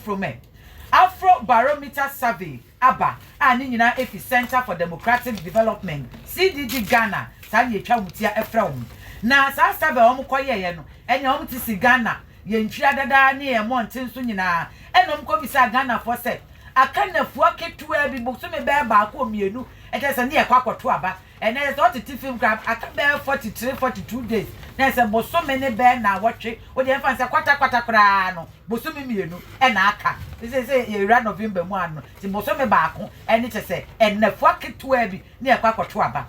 From Afrobarometer Survey aba ani nyina efi Center for Democratic Development CDD Ghana sani etwa mutia efra na sa survey koye no enya ti si Ghana ye ntwia dada ne ye monte nso nyina enom ko bisa Ghana for set akanafu aketua bi bokso me be ba ko mienu etese ne ye kwakoto aba ene so titi film grab akabe 42 days na se boso me ne be na wotwe wo de fanse kwata kra no boso me mienu na aka se ye ra November mu ano ti boso me ba ko ene tese enafu aketua bi ne ye kwakoto aba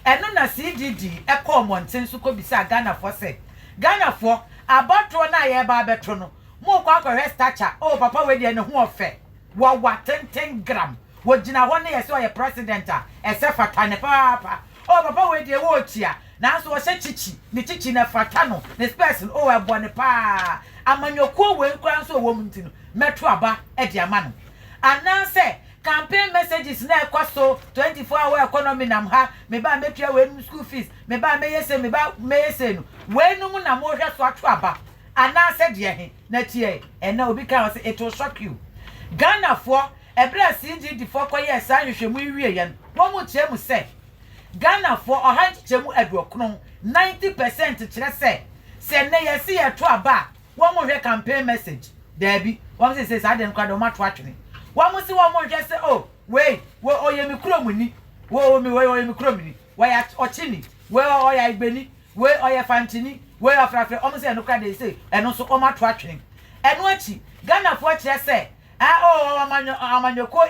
eno na CDD ekọ monten so ko bisa Ghana for set Ghana for abato na ye ba beto no mo kwa stature oh papa we de ne ho ofe wa 10 gram wo gina ho ne ye so ye president a ese fata ne papa oh papa we de wo chia na so wo se chichi ne chichi na fata no ne space oh ebo ne pa amanyoko we nkran so wo mutino meto aba e de ama no ananse campaign messages na ekwaso 24-hour economy nam ha me ba metua we school fees me ba me yese me ba me yese no we nu mu na mo hwe so ato aba ananse de he na tie na obi ka say it will shock you Ghana for ebra CGD for koye san hwehwemu wie ye no mo tie mu say Ghana for ohanchemu adwokron 90% kire say na yesi ye to aba wo mo hwe campaign message there bi wo say sa de nkwa do ma to atwene wo mo si wo mo hwe say oh we oye mi kromuni wo mi we oye mi kromuni we ya ochini we oya igbeni we oya fantini we afrafre o mo say no kra de say eno so o ma to atwene eno achi Ghana for kire say amanyoko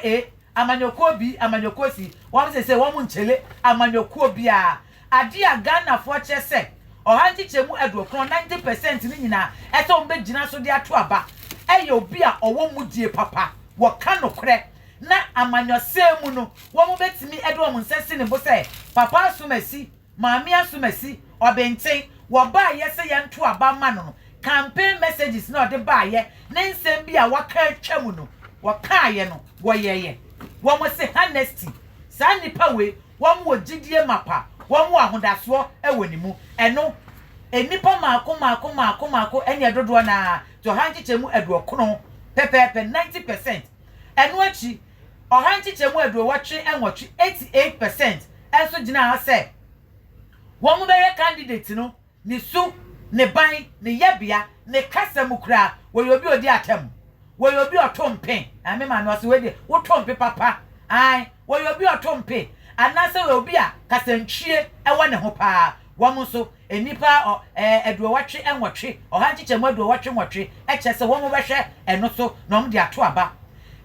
amanyoko bi amanyoko si wo say wo mo nchele amanyoko bi a ade a Ghana for kire say ohanchichemu adwokron 90% ni nyina eto mbe gina so de ato aba eye obi a owo mudie papa wo ka no kre na amanyosemu no wo mo betimi edo mo nsese ne bo say papa asumasi maami asumasi obenten wo ba ye se ye nto aba ma no campaign messages na de ba ye ne nsem bi a waka twam no wo ka ye no wo ye wo mo se honesty sa nipa we wo mo gidie mapa wo mo ahodaso ewoni mu eno enipa maako enya dodo na to hanchichemu adwokron pepepe 90% eno achi ohanchichemu adwowatwe enwotwe 88% enso gina ha se wo mo bere candidate no ni su ne ban ne yabia ne kasam kura wo yobi odi atem wo yobi otompe ame ma no se we de wo tompe papa ai wo yobi otompe anase we obi a kasantwie ewo ne ho pa wo mo so enipa adwowatwe enwotwe ohanchichemu adwowatwe nwotwe echese wo mo behwe eno so no mo de ato aba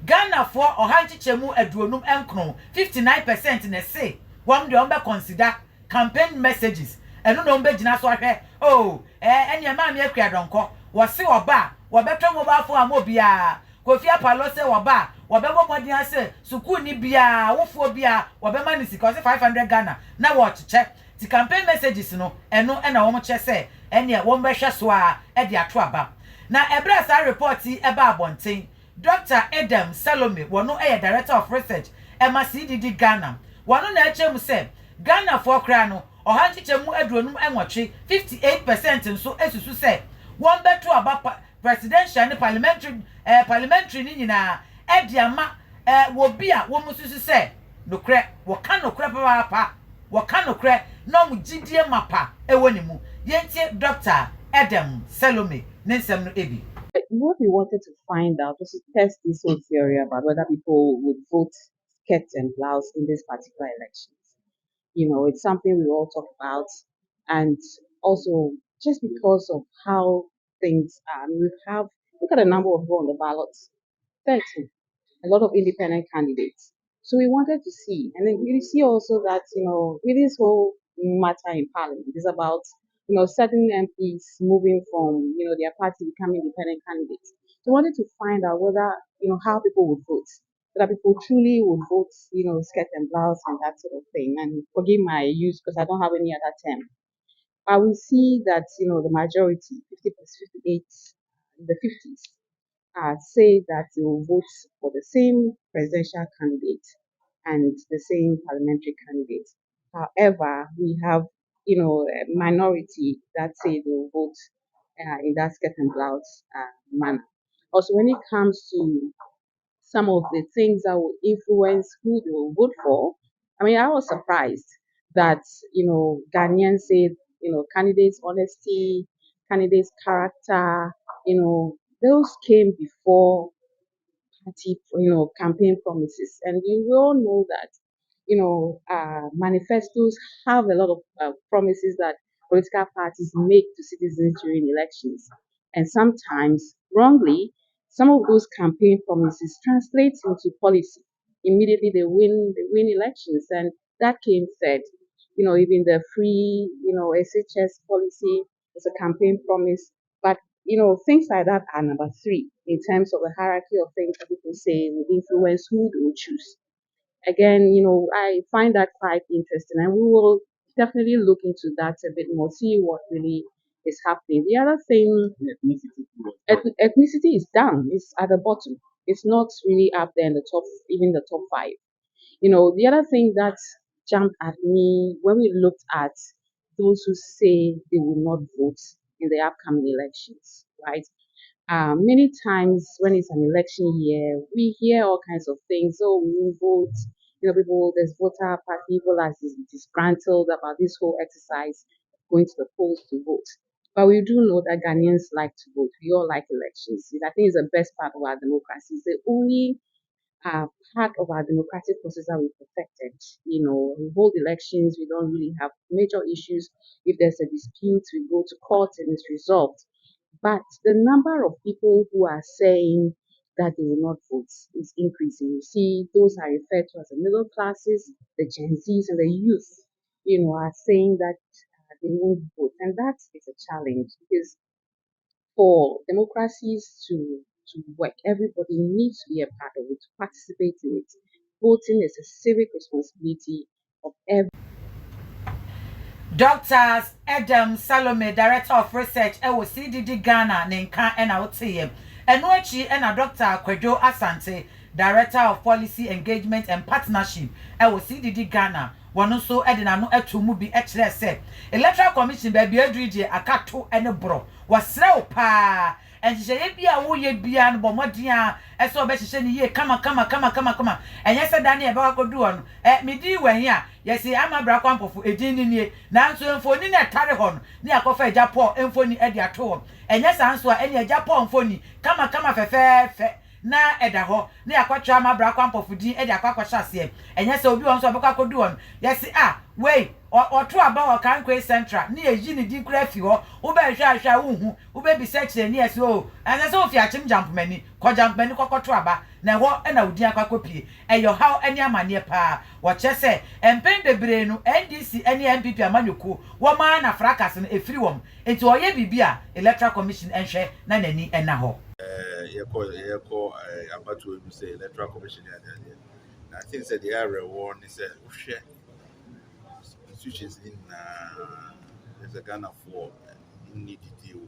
Ghana for ohanchichemu adwonum enkron 59% ne say wo mo de be consider campaign messages eno no mbe gina so ahwe oh enya ma me akua donko wo se oba wo beto mo ba fo amobia Kofi Apalo se wo ba wo be mo modin ase suku ni bia wofo bia wo be mani sika 500 Ghana na wo cheche ti campaign messages no eno na wo mo che se enya wo mbehwe so a e de ato aba na ebra sa report e ba abonten Dr. Adam Salome wono director of research Emma CDD Ghana wono na echem se Ghana for kra no ohanchichemu adronum enwotwe 58% nso esusu se won beto aba presidential and parliamentary ni nyina e de ama wo bia wo mususu se nokre wo ka nokre papa wo ka nokre no mu gidie mapa ewoni mu yentie Dr. Adam Salome nensem no ebi. What we wanted to find out was to test this whole theory about whether people would vote skirts and blouse in this particular elections. You know, it's something we all talk about, and also just because of how things are. I mean, look at the number of people on the ballots, 30, a lot of independent candidates. So we wanted to see, and then you see also that, with this whole matter in Parliament is about, certain MPs moving from, their party becoming independent candidates. So we wanted to find out whether, how people would vote. that people truly would vote, skirt and blouse and that sort of thing. And forgive my use because I don't have any other term. But we see that, the majority, 50 plus 58, in the 50s, say that they will vote for the same presidential candidate and the same parliamentary candidate. However, we have, a minority that say they will vote in that skirt and blouse manner. Also, when it comes to some of the things that will influence who they will vote for. I mean, I was surprised that, Ghanaians said, candidates' honesty, candidates' character, those came before party, campaign promises. And we all know that, manifestos have a lot of promises that political parties make to citizens during elections. And sometimes, wrongly, some of those campaign promises translate into policy. Immediately they win elections. And that came third. Even the free, SHS policy is a campaign promise. But things like that are number three in terms of the hierarchy of things that people say will influence who they will choose. Again, I find that quite interesting, and we will definitely look into that a bit more, see what really is happening. The other thing, ethnicity is down, it's at the bottom. It's not really up there in the top, even the top five. The other thing that jumped at me when we looked at those who say they will not vote in the upcoming elections, right? Many times when it's an election year, we hear all kinds of things. Oh, we will vote. People, there's voter apathy, people are disgruntled about this whole exercise of going to the polls to vote. But we do know that Ghanaians like to vote. We all like elections. I think it's the best part of our democracy. It's the only part of our democratic process that we perfected. We hold elections, we don't really have major issues. If there's a dispute, we go to court and it's resolved. But the number of people who are saying that they will not vote is increasing. You see, those are referred to as the middle classes, the Gen Zs, and the youth, are saying that they won't vote. And that is a challenge because for democracies to work, everybody needs to be a part of it, to participate in it. Voting is a civic responsibility of every. Dr. Adam Salome, Director of Research, CDD Ghana, Nenka, and Outiem. And Nochi and a Dr. Kwejo Asante, Director of Policy Engagement and Partnership, CDD Ghana. One also Edina no etumu bi ekyerɛ Electoral Commission baby adrije akato ene bro wasrɛ pa enhyehyɛ bi a woyɛ bia no bɔmɔden a ɛsɛ ɔbɛhyehyɛ ne yie kama ɛnyɛ sɛ da ne ɛbɛwa koduɔ no medi wɛn a yɛsi ama bra kwampɔfo edin ne nie nanso mfoni na ɛtare hɔ no ne akɔfa agya pɔ mfoni ɛde ato hɔ ɛnyɛ saa nso a ɛne agya pɔ mfoni kama fɛfɛɛfɛ na ɛda hɔ ne akɔtwa ama bra kwampɔfo din ɛde akɔhyɛ aseɛ ɛnyɛ sɛ obi wɔn nso ɔbɛkɔ akoduɔ no yɛsi wei ɔto aba wɔ kankwe central ne yɛyi ne din kura fi hɔ wobɛhwɛ ahwɛ a wohu wobɛbisa kyerɛ ne yɛsi o ɛnsɛ sɛ ofi akyem jampmani kɔ jampmani kɔkɔto aba na ɛhɔ ɛna wodin akɔkɔpie ɛyɛ ɔhaw ɛne amanneɛ paa wɔkyɛ sɛ mpɛn bebree no ndc ɛne npp amanyɔkuo wɔmaa na fracas no ɛfiri wɔm nti ɔyɛ biribi a electoral commission ɛnhwɛ na n'ani ɛna hɔ yɛkɔ abatoɔ bi sɛ electoral commission adeadeɛ na I think sɛ deɛ awerɛwɔ ne sɛ wohwɛ institutions in there's a Ghana for need to deal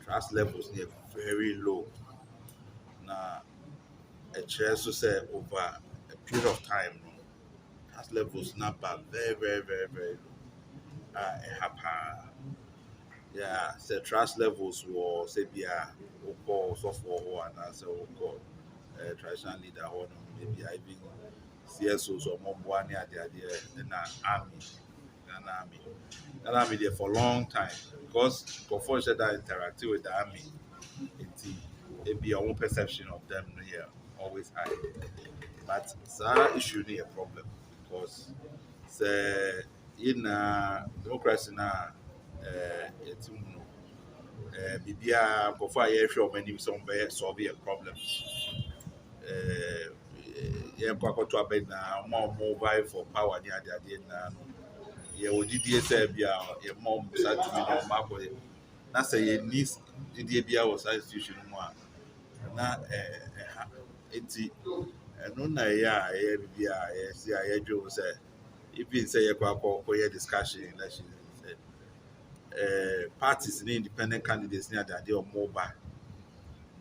trust levels near very low. Now a chair so say over a period of time trust levels not bad very low. Yeah, so trust levels were say be a software and as a traditional leader or maybe I even CSOs or more near the idea in an army there for a long time because before that interacting with the army, it be your own perception of them here always high. But that issue is a problem because in democracy now it's before I show many some solve problems. To a bed now more mobile for power near the idea now. Would DDS be your mom start to be mark with it. That's a niece DDBA was institution more. na ha enti no na ya bia si ayedwo say even say yakwa discussion election parties and independent candidates near the idea of mobile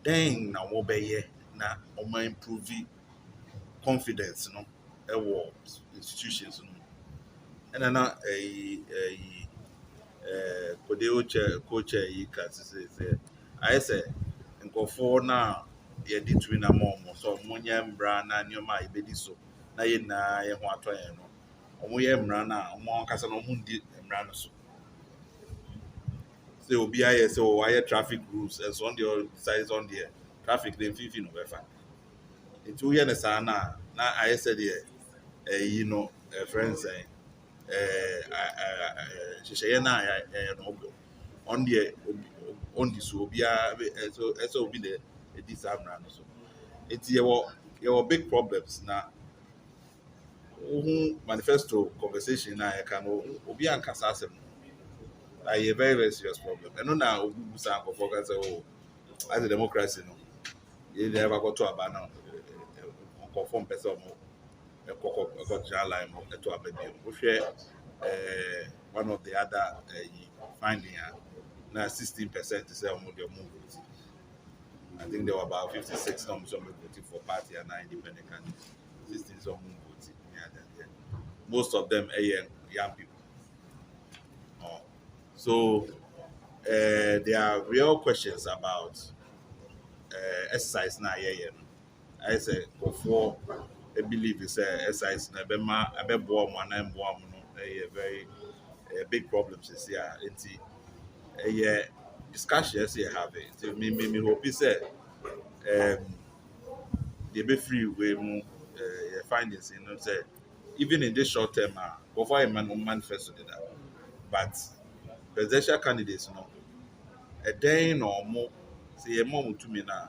then na mobile na improve confidence no institutions no and na coach yi ka say I say nkofo na ye di twin among so monye mbra na nyoma ibedi so na ye na ye ho atoyen no omo ye mbra na omo kasa no mu ndi mbra no so say obi aye say o wire traffic rules and so on the size on the traffic dem 15 no befa it wo ye na sa na aye say you know friends sheshe na no on the so obi so obi the this amra no so it's your big problems na manifesto conversation na can obi ankasa asem a very very serious problem and na obi busa akofo ka say oh as a democracy no you never got to aba now conform person mo got line mo to aba bi we share one of the other finding now 16% say omo dey move. I think there were about 56 some voting for party and 9 independent candidates. 16 some voting. Yeah. Most of them are young people. So there are real questions about exercise now. I say before I believe it's exercise na bema abebo mo na mbo am no very big problems is here. Discussions you have it. Me hope say they be free way more findings say even in this short term before a manifesto did that but presidential candidates a day no more say a moment to me now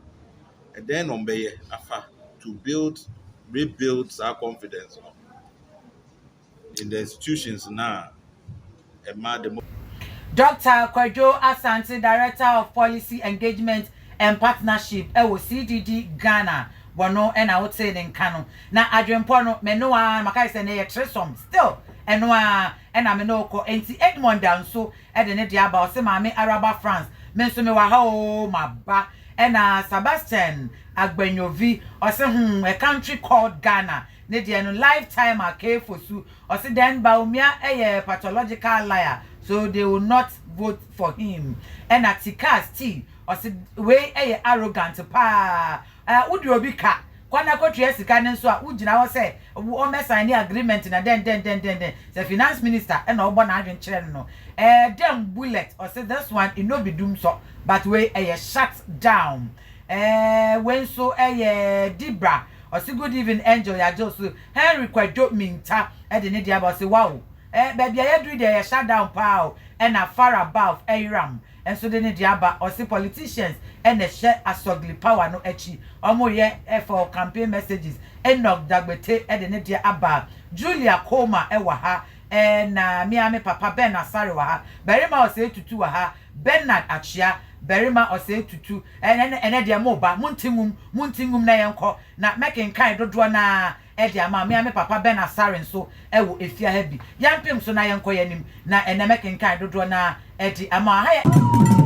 a day no be afa to rebuild our confidence in the institutions now Dr. Kwadwo Asante, Director of Policy Engagement and Partnership, CDD Ghana. Bono and I would say in Kano. Now, Adrian me no Makai say tresom still. And and I'm no ko enti Edmond down so at the Nedia about say Mammy Araba France. Menso me wa ho my ba and Sebastian Agbenyovi or say a country called Ghana. Nedia no lifetime a care for su or say then Baumia a pathological liar. So they will not vote for him. And at Tikas T or say way arrogant pa. Would you be cat? Kwana ko tria sika ne so a ugina wo say o me sign agreement na den the finance minister and obo na adwen kire no dem bullet or say this one it no be doom so but we shut down when so Dibra or say good evening angel ya just Henry Kwadwo Minta de ne dia about say wow baby I do the shut down pow and a far above ram and so then diaba or say politicians and the share asogli power no echi omo ye for campaign messages Enoch Dagbete e de ne dia aba Julia Koma e wa ha na miame papa Ben Asare wa ha berima o say tutu wa ha Bernard Achia berima o say tutu and dia moba muntingum na yenko na making kind dodo na e dia ma miame papa Ben Asare nso e wo efia ha bi yampem so na yenko yanim na ene making kind dodo na edi ama ha